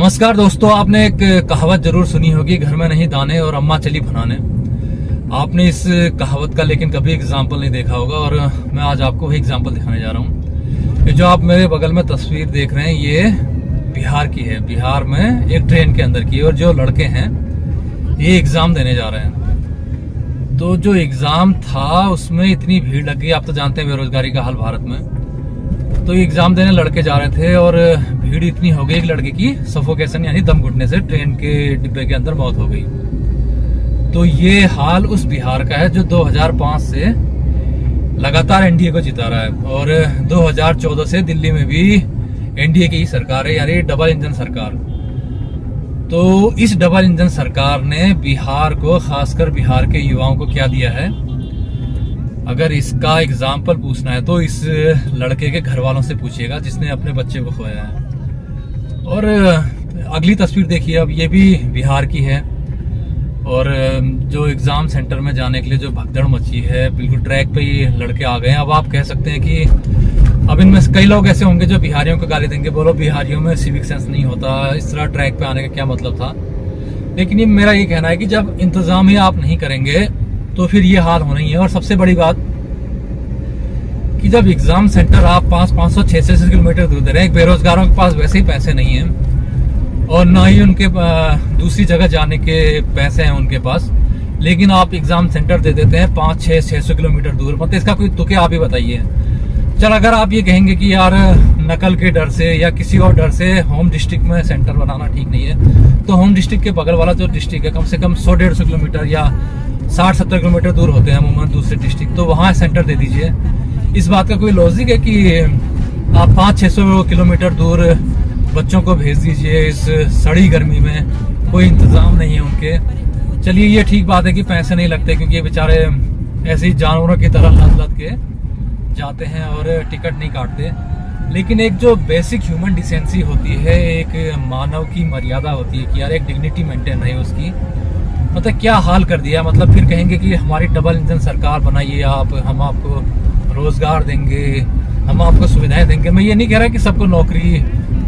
नमस्कार दोस्तों, आपने एक कहावत जरूर सुनी होगी, घर में नहीं दाने और अम्मा चली बनाने। आपने इस कहावत का लेकिन कभी एग्जाम्पल नहीं देखा होगा और मैं आज आपको वही एग्जाम्पल दिखाने जा रहा हूँ। ये जो आप मेरे बगल में तस्वीर देख रहे हैं ये बिहार की है। बिहार में एक ट्रेन के अंदर की, और जो लड़के हैं ये एग्जाम देने जा रहे हैं। तो जो एग्जाम था उसमें इतनी भीड़ लग गई, आप तो जानते हैं बेरोजगारी का हाल भारत में। तो एग्जाम देने लड़के जा रहे थे और भीड़ इतनी हो गई, एक लड़के की सफोकेशन यानी दम घुटने से ट्रेन के डिब्बे के अंदर मौत हो गई। तो ये हाल उस बिहार का है जो 2005 से लगातार एनडीए को जिता रहा है, और 2014 से दिल्ली में भी एनडीए की ही सरकार है, यानी डबल इंजन सरकार। तो इस डबल इंजन सरकार ने बिहार को, खासकर बिहार के युवाओं को क्या दिया है, अगर इसका एग्जाम्पल पूछना है तो इस लड़के के घर वालों से पूछिएगा जिसने अपने बच्चे को खोया है। और अगली तस्वीर देखिए, अब ये भी बिहार की है, और जो एग्जाम सेंटर में जाने के लिए जो भगदड़ मची है, बिल्कुल ट्रैक पे ये लड़के आ गए हैं। अब आप कह सकते हैं कि अब इनमें कई लोग ऐसे होंगे जो बिहारियों को गाली देंगे, बोलो बिहारियों में सिविक सेंस नहीं होता, इस तरह ट्रैक पे आने का क्या मतलब था। लेकिन ये मेरा ये कहना है कि जब इंतजाम ही आप नहीं करेंगे तो फिर ये हाल होना ही है। और सबसे बड़ी बात कि जब एग्जाम सेंटर आप 500 600 किलोमीटर दूर दे रहे हैं, एक बेरोजगारों के पास वैसे ही पैसे नहीं हैं और ना ही उनके दूसरी जगह जाने के पैसे हैं उनके पास, लेकिन आप एग्जाम सेंटर दे देते हैं 500-600 किलोमीटर दूर। मतलब इसका कोई तुके आप ही बताइए। चल, अगर आप ये कहेंगे कि यार नकल के डर से या किसी और डर से होम डिस्ट्रिक्ट में सेंटर बनाना ठीक नहीं है, तो होम डिस्ट्रिक्ट के बगल वाला जो डिस्ट्रिक्ट है कम से कम 100-150 किलोमीटर या 60-70 किलोमीटर दूर होते हैं अमूमन दूसरे डिस्ट्रिक्ट, तो वहाँ सेंटर दे दीजिए। इस बात का कोई लॉजिक है कि आप 500-600 किलोमीटर दूर बच्चों को भेज दीजिए इस सड़ी गर्मी में, कोई इंतजाम नहीं है उनके। चलिए ये ठीक बात है कि पैसे नहीं लगते, क्योंकि ये बेचारे ऐसे ही जानवरों की तरह लद के जाते हैं और टिकट नहीं काटते। लेकिन एक जो बेसिक ह्यूमन डिसेंसी होती है, एक मानव की मर्यादा होती है कि यार एक डिग्निटी मेंटेन रहे उसकी, मतलब क्या हाल कर दिया। मतलब फिर कहेंगे कि हमारी डबल इंजन सरकार बनाइए आप, हम आपको रोजगार देंगे, हम आपको सुविधाएं देंगे। मैं ये नहीं कह रहा कि सबको नौकरी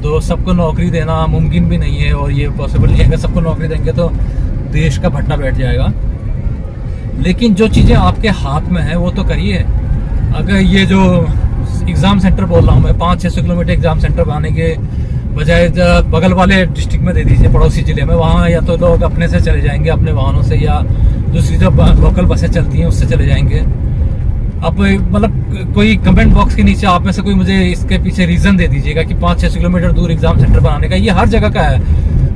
दो, सबको नौकरी देना मुमकिन भी नहीं है और ये पॉसिबल नहीं है। अगर सबको नौकरी देंगे तो देश का भट्टा बैठ जाएगा। लेकिन जो चीज़ें आपके हाथ में है वो तो करिए। अगर ये जो एग्ज़ाम सेंटर बोल रहा हूँ मैं, 500-600 किलोमीटर एग्ज़ाम सेंटर बनाने के बजाय बगल वाले डिस्ट्रिक्ट में दे दीजिए, पड़ोसी जिले में। वहाँ या तो लोग अपने से चले जाएंगे अपने वाहनों से, या दूसरी जो लोकल बसें चलती हैं उससे चले जाएंगे। अब मतलब कोई कमेंट बॉक्स के नीचे आप में से कोई मुझे इसके पीछे रीज़न दे दीजिएगा कि 500-600 किलोमीटर दूर एग्ज़ाम सेंटर बनाने का। ये हर जगह का है,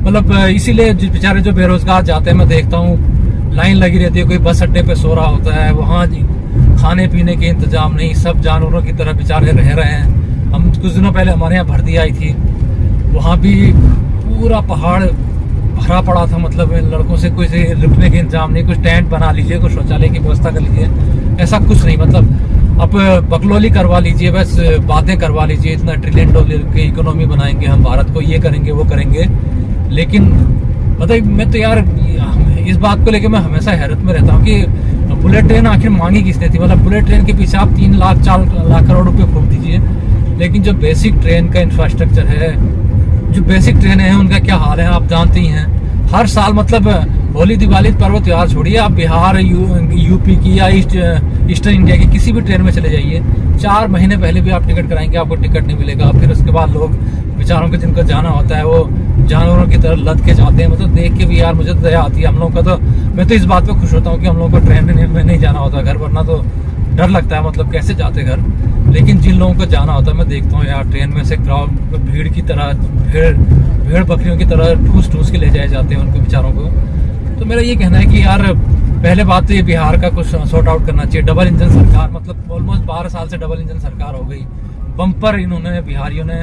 मतलब इसीलिए बेचारे जो बेरोजगार जाते हैं, मैं देखता हूँ लाइन लगी रहती है, कोई बस अड्डे पे सो रहा होता है, वहाँ खाने पीने के इंतजाम नहीं, सब जानवरों की तरह बेचारे रह रहे हैं। हम कुछ दिनों पहले हमारे यहाँ भर्ती आई थी, वहाँ भी पूरा पहाड़ भरा पड़ा था। मतलब लड़कों से कुछ रुकने के इंतजाम नहीं, कुछ टेंट बना लीजिए, कुछ शौचालय की व्यवस्था कर लीजिए, ऐसा कुछ नहीं। मतलब अब बकलोली करवा लीजिए, बस बातें करवा लीजिए, इतना $1 ट्रिलियन की इकोनॉमी बनाएंगे हम भारत को, ये करेंगे वो करेंगे। लेकिन मतलब मैं तो यार इस बात को लेकर मैं हमेशा हैरत में रहता हूँ कि बुलेट ट्रेन आखिर मांगी किसने थी। मतलब बुलेट ट्रेन के पीछे आप 3 लाख 4 लाख करोड़ रुपए फूक दीजिए, लेकिन जो बेसिक ट्रेन का इंफ्रास्ट्रक्चर है, जो बेसिक ट्रेन है उनका क्या हाल है आप जानते ही हैं। हर साल मतलब होली दिवाली पर्व त्योहार छोड़िए, आप बिहार यूपी की या ईस्टर्न इंडिया की किसी भी ट्रेन में चले जाइए, 4 महीने पहले भी आप टिकट कराएंगे आपको टिकट नहीं मिलेगा। फिर उसके बाद लोग बेचारों को जिनको जाना होता है वो जानवरों की तरह लद के जाते हैं। मतलब देख के भी यार मुझे तो दया आती है हम लोग का। तो मैं तो इस बात पे खुश होता हूँ कि हम लोग को ट्रेन में नहीं जाना होता घर, वरना तो डर लगता है मतलब कैसे जाते घर। लेकिन जिन लोगों को जाना होता है मैं देखता हूँ यार ट्रेन में से क्राउड भीड़ की तरह, भेड़ बकरियों की तरह ठूस के ले जाए जाते हैं उनको बेचारों को। तो मेरा ये कहना है कि यार पहले बात तो ये बिहार का कुछ सॉर्ट आउट करना चाहिए। डबल इंजन सरकार, मतलब ऑलमोस्ट 12 साल से डबल इंजन सरकार हो गई। बम्पर इन्होंने बिहारियों ने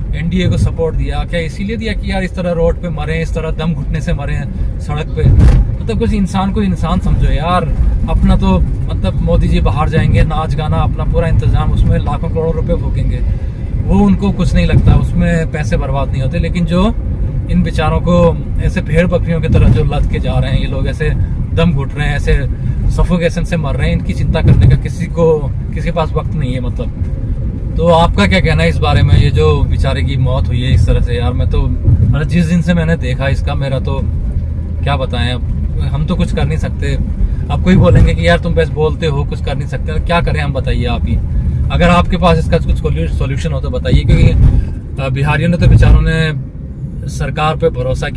एनडीए को सपोर्ट दिया, क्या इसीलिए दिया कि यार इस तरह रोड पे मरे, इस तरह दम घुटने से मरे सड़क पे। मतलब कुछ इंसान को इंसान समझो यार। अपना तो मतलब मोदी जी बाहर जाएंगे, नाच गाना अपना पूरा इंतजाम, उसमें लाखों करोड़ रुपए फूकेंगे, वो उनको कुछ नहीं लगता, उसमें पैसे बर्बाद नहीं होते। लेकिन जो इन बेचारों को ऐसे भेड़ बकरियों की तरह जो लद के जा रहे हैं, ये लोग ऐसे दम घुट रहे हैं, ऐसे सफोकेशन से मर रहे हैं, इनकी चिंता करने का किसी के पास वक्त नहीं है। मतलब तो आपका क्या कहना है इस बारे में, ये जो बेचारे की मौत हुई है इस तरह से? यार मैं तो मतलब जिस दिन से मैंने देखा इसका, मेरा तो क्या बताएं, अब हम तो कुछ कर नहीं सकते। आप कोई बोलेंगे कि यार तुम बस बोलते हो, कुछ कर नहीं सकते, क्या करें हम, बताइए आप ही। अगर आपके पास इसका कुछ सॉल्यूशन हो तो बताइए, क्योंकि बिहारियों ने तो बेचारों ने सरकार पे भरोसा किया।